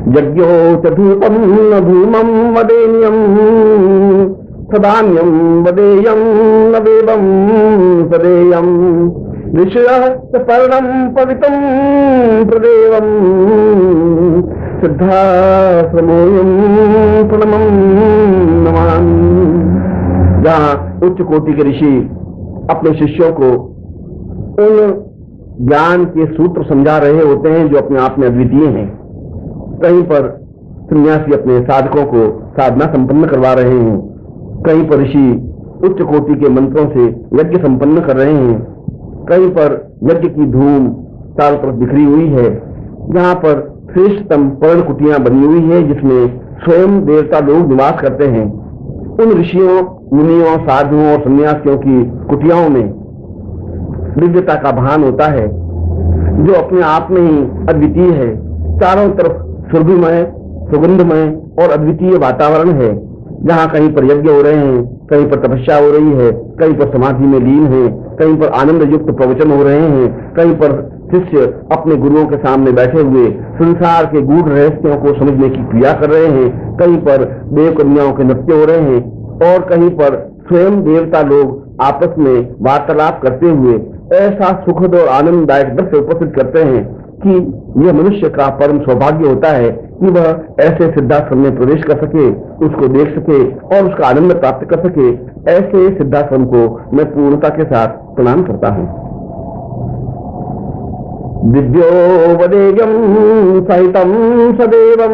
यज्ञो च धूपम न धूमम वदेन्यम सदान्यम वदेयम न वेदम सदेयम ऋषयः च पर्णम पवित्रम प्रदेवम सिद्धाश्रमोऽयं प्रणमं नमामि। जहाँ उच्च कोटि के ऋषि अपने शिष्यों को उन ज्ञान के सूत्र समझा रहे होते हैं जो अपने आप में अद्वितीय हैं। कहीं पर सन्यासी अपने साधकों को साधना संपन्न करवा रहे हैं, कहीं पर ऋषि उच्च कोटि के मंत्रों से यज्ञ संपन्न कर रहे हैं, कहीं पर यज्ञ की धूम चारों तरफ बिखरी हुई है, जहाँ पर श्रेष्ठतम पर्ण कुटियां बनी हुई है जिसमें स्वयं देवता लोग निवास करते हैं। उन ऋषियों, मुनियों, साधुओं और सन्यासियों की कुटियाओं में दिव्यता का भान होता है जो अपने आप में ही अद्वितीय है। चारों तरफ सुरभिमय, सुगंधमय और अद्वितीय वातावरण है, जहाँ कहीं पर यज्ञ हो रहे हैं, कहीं पर तपस्या हो रही है, कहीं पर समाधि में लीन है, कहीं पर आनंद युक्त प्रवचन हो रहे हैं, कहीं पर शिष्य अपने गुरुओं के सामने बैठे हुए संसार के गूढ़ रहस्यों को समझने की क्रिया कर रहे हैं, कहीं पर देव कन्याओं के नृत्य हो रहे हैं और कहीं पर स्वयं देवता लोग आपस में वार्तालाप करते हुए ऐसा सुखद और आनंददायक दृश्य उपस्थित करते हैं कि यह मनुष्य का परम सौभाग्य होता है कि वह ऐसे सिद्धाश्रम में प्रवेश कर सके, उसको देख सके और उसका आनंद प्राप्त कर सके। ऐसे सिद्धाश्रम को मैं पूर्णता के साथ प्रणाम करता हूँ। दिव्यो वदेयं सहितं सदेवं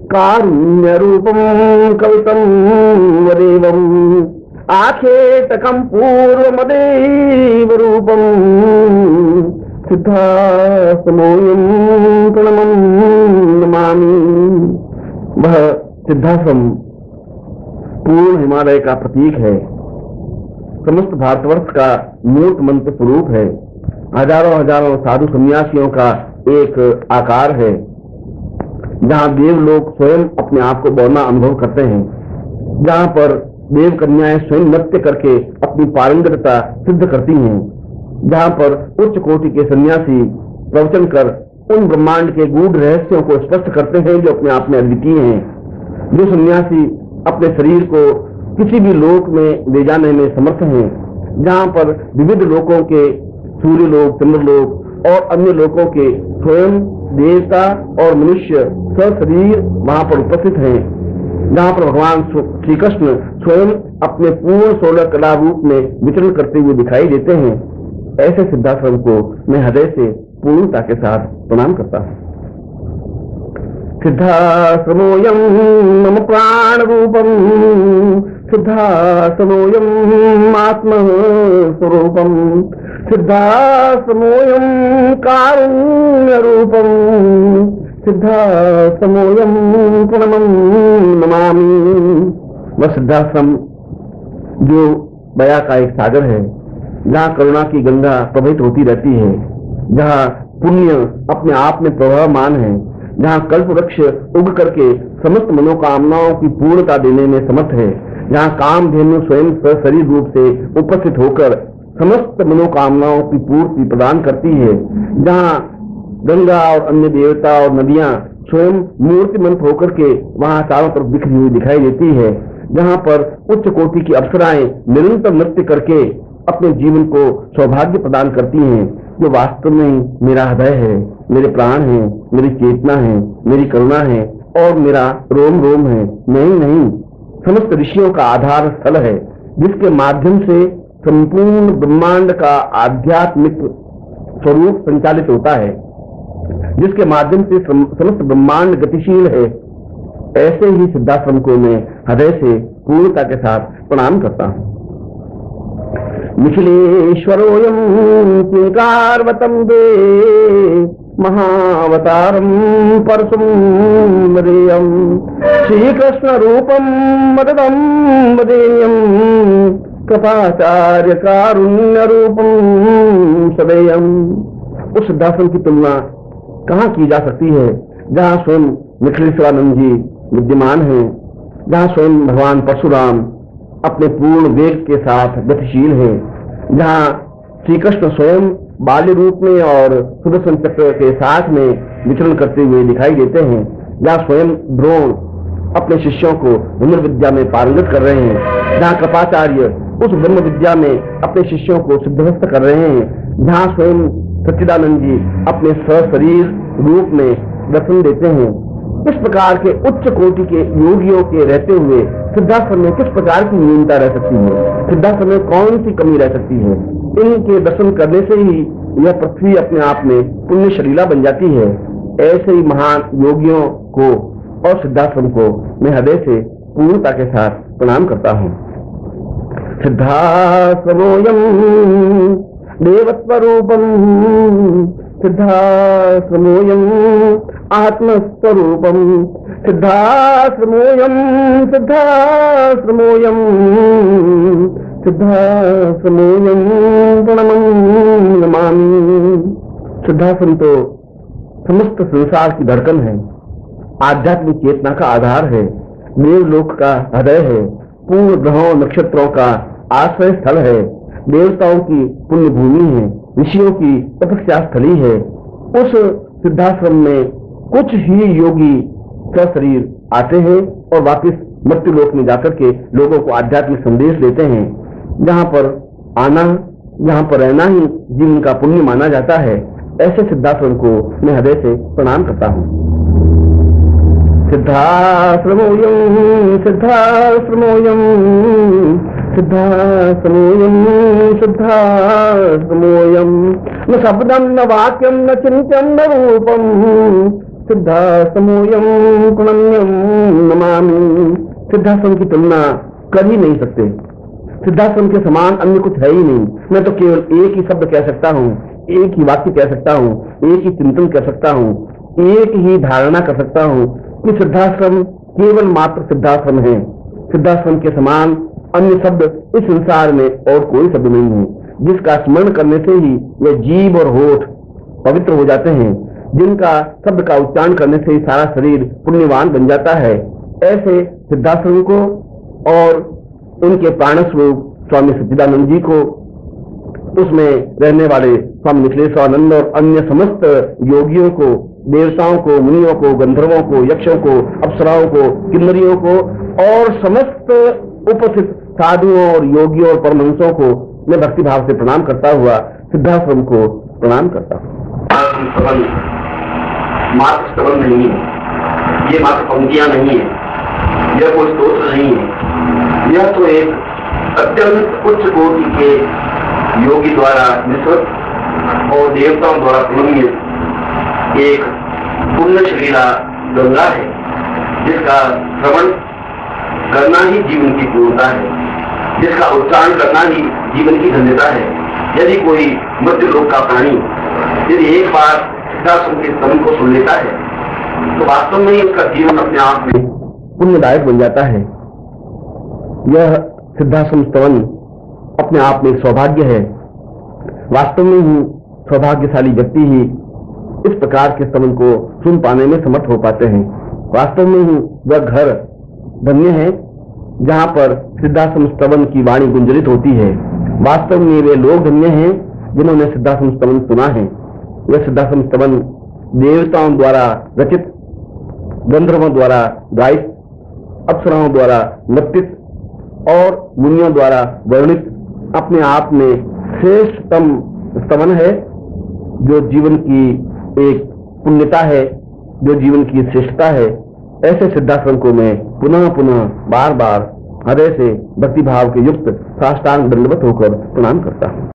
कारुण्य रूपं कवितं वदेवं आखेटकं पूर्वमदेव रूपं सिद्धाश्रमोऽयं प्रणमं नमामि। वह सिद्धाश्रम पूर्ण हिमालय का प्रतीक है, समस्त भारतवर्ष का मूर्त मंत्र स्वरूप है, हजारों हजारों साधु सन्यासियों का एक आकार है, जहाँ देव लोग स्वयं अपने आप को बौना अनुभव करते हैं, जहाँ पर देव कन्याएं स्वयं नृत्य करके अपनी पारंगतता सिद्ध करती हैं, जहाँ पर उच्च कोटि के सन्यासी प्रवचन कर उन ब्रह्मांड के गूढ़ रहस्यों को स्पष्ट करते हैं जो अपने आप में अद्वितीय हैं। जो सन्यासी अपने शरीर को किसी भी लोक में ले जाने में समर्थ हैं, जहाँ पर विविध लोकों के सूर्य लोक, चंद्र लोक और अन्य लोकों के स्वयं देवता और मनुष्य सशरीर वहां पर उपस्थित हैं, जहाँ पर भगवान श्री कृष्ण स्वयं अपने पूर्ण 16 कला रूप में विचरण करते हुए दिखाई देते हैं। ऐसे सिद्धाश्रम को मैं हृदय से पूर्णता के साथ प्रणाम करता हूँ। सिद्धाश्रमोऽयं मम प्राण रूपम सिद्धाश्रमोऽयं आत्मस्वरूपम सिद्धाश्रमोऽयं कारुण्य रूपम सिद्धाश्रमोऽयं प्रणमं नमामि। वह सिद्धाश्रम जो दया का एक सागर है, जहाँ करुणा की गंगा प्रवाहित होती रहती है, जहाँ पुण्य अपने आप में प्रवाहमान है, जहाँ कल्प वृक्ष उग करके समस्त मनोकामनाओं की पूर्णता देने में समर्थ है, जहाँ कामधेनु स्वयं सशरीर रूप से उपस्थित होकर समस्त मनोकामनाओं की पूर्ति प्रदान करती है, जहाँ गंगा और अन्य देवता और नदियां स्वयं मूर्तिमंत होकर के वहां चारों तरफ बिखरी हुई दिखाई देती है, जहाँ पर उच्च कोटि की अप्सराएं निरंतर नृत्य करके अपने जीवन को सौभाग्य प्रदान करती हैं, जो वास्तव में मेरा हृदय है, मेरे प्राण है, मेरी चेतना है, मेरी करुणा है और मेरा रोम रोम है। नहीं, समस्त ऋषियों का आधार स्थल है, जिसके माध्यम से संपूर्ण ब्रह्मांड का आध्यात्मिक स्वरूप संचालित होता है, जिसके माध्यम से समस्त ब्रह्मांड गतिशील है। ऐसे ही सिद्धाश्रम को मैं हृदय से पूर्णता के साथ प्रणाम करता हूँ। निखिलेश्वरोऽयं किंकारवतं दे महावतारं परशुं वदेयं श्रीकृष्ण रूपं मददं वदेयं कृपाचार्य कारुण्य रूपं सदेयं। उस सिद्धाश्रम की तुलना कहाँ की जा सकती है, जहाँ स्वयं निखिलेश्वरानंद जी विद्यमान हैं, जहाँ स्वयं भगवान परशुराम अपने पूर्ण वेग के साथ गतिशील है, जहाँ श्री कृष्ण स्वयं बाल्य रूप में और सुदर्शन चक्र के साथ में विचरण करते हुए दिखाई देते हैं, या स्वयं द्रोण अपने शिष्यों को धनुर्विद्या में पारंगत कर रहे हैं, जहाँ कृपाचार्य उस ब्रह्म विद्या में अपने शिष्यों को सिद्धहस्त कर रहे हैं, जहाँ स्वयं सच्चिदानंद जी अपने सशरीर रूप में दर्शन देते हैं। इस प्रकार के उच्च कोटि के योगियों के रहते हुए सिद्धाश्रम में किस प्रकार की न्यूनता रह सकती है, सिद्धाश्रम में कौन सी कमी रह सकती है? इनके दर्शन करने से ही यह पृथ्वी अपने आप में पुण्य शरीला बन जाती है। ऐसे ही महान योगियों को और सिद्धाश्रम को मैं हृदय से पूर्णता के साथ प्रणाम करता हूँ। सिद्धाश्रमोऽयं देवस्वरूपम्, सिद्धाश्रमोऽयं आत्मस्वरूपम्, सिद्धाश्रमोऽयं सिद्धाश्रमोऽयं सिद्धाश्रमोऽयं प्रणमं नमामि। सिद्धाश्रम तो समस्त संसार की धड़कन है, आध्यात्मिक चेतना का आधार है, देवलोक का हृदय है, पूर्ण ग्रहों नक्षत्रों का आश्रय स्थल है, देवताओं की पुण्य भूमि है, ऋषियों की तपस्या स्थली है। उस सिद्धाश्रम में कुछ ही योगी सशरीर आते हैं और वापिस मृत्यु लोक में जाकर के लोगों को आध्यात्मिक संदेश देते हैं। जहाँ पर आना, जहाँ पर रहना ही जीवन का पुण्य माना जाता है। ऐसे सिद्धाश्रम को मैं हृदय से प्रणाम करता हूँ। सिद्धाश्रमोऽयं सिद्धाश्रमोऽयं सिद्धाश्रमोऽयं सिद्धाश्रमोऽयं न शब्दं न वाक्यं न चिन्त्यं न रूपं सिद्धाश्रमोऽयं प्रणम्यं नमामि। सिद्धाश्रम की तुलना कर ही नहीं सकते, सिद्धाश्रम के समान अन्य कुछ है ही नहीं। मैं तो केवल एक ही शब्द कह सकता हूँ, एक ही वाक्य कह सकता हूँ, एक ही चिंतन कर सकता हूँ, एक ही धारणा कर सकता हूँ कि सिद्धाश्रम केवल मात्र सिद्धाश्रम है। सिद्धाश्रम के समान अन्य शब्द इस संसार में और कोई शब्द नहीं है, जिसका स्मरण करने से ही यह जीव और होठ पवित्र हो जाते हैं, जिनका शब्द का उच्चारण करने से ही सारा शरीर पुण्यवान बन जाता है। ऐसे सिद्धाश्रम को और उनके प्राण स्वरूप स्वामी सच्चिदानंद जी को, उसमें रहने वाले स्वामी निखिलेश्वरानंद और अन्य समस्त योगियों को, देवताओं को, मुनियों को, गंधर्वों को, यक्षों को, अप्सराओं को, किन्नरियों को और समस्त उपस्थित साधुओं और योगियों और परमहंसों को मैं भक्ति भाव से प्रणाम करता हुआ सिद्धाश्रम को प्रणाम करता हूँ। मात्र स्तवन नहीं है, ये मात्र पंक्तियां नहीं है, यह कोई स्तोत्र नहीं है, यह तो एक अत्यंत उच्च कोटि के योगी द्वारा निःसृत और देवताओं द्वारा प्रणीत एक पुण्य शरीला गंगा है, जिसका श्रवण करना ही जीवन की पूर्णता है, जिसका उच्चारण करना ही जीवन की धन्यता है। यदि कोई मध्य लोक का प्राणी यदि एक बार सिद्धाश्रम के स्तवन को सुन लेता है तो वास्तव में ही उसका जीवन अपने आप में पुण्यदायक बन जाता है। यह सिद्धाश्रम स्तवन अपने आप में एक सौभाग्य है। वास्तव में ही सौभाग्यशाली व्यक्ति ही इस प्रकार के स्तवन को सुन पाने में समर्थ हो पाते हैं। वास्तव में ही वह घर धन्य है जहाँ पर सिद्धाश्रम स्तवन की वाणी गुंजरित होती है। वास्तव में वे लोग धन्य हैं जिन्होंने सिद्धाश्रम स्तवन सुना है। यह सिद्धाश्रम स्तवन देवताओं द्वारा रचित, गंधर्वों द्वारा गायित, अप्सराओं द्वारा नर्तित और मुनियों द्वारा वर्णित अपने आप में श्रेष्ठतम स्तवन है, जो जीवन की एक पुण्यता है, जो जीवन की श्रेष्ठता है। ऐसे सिद्धाश्रम को मैं पुनः पुनः बार बार हृदय से भक्ति भाव के युक्त साष्टांग दंडवत होकर प्रणाम करता हूँ।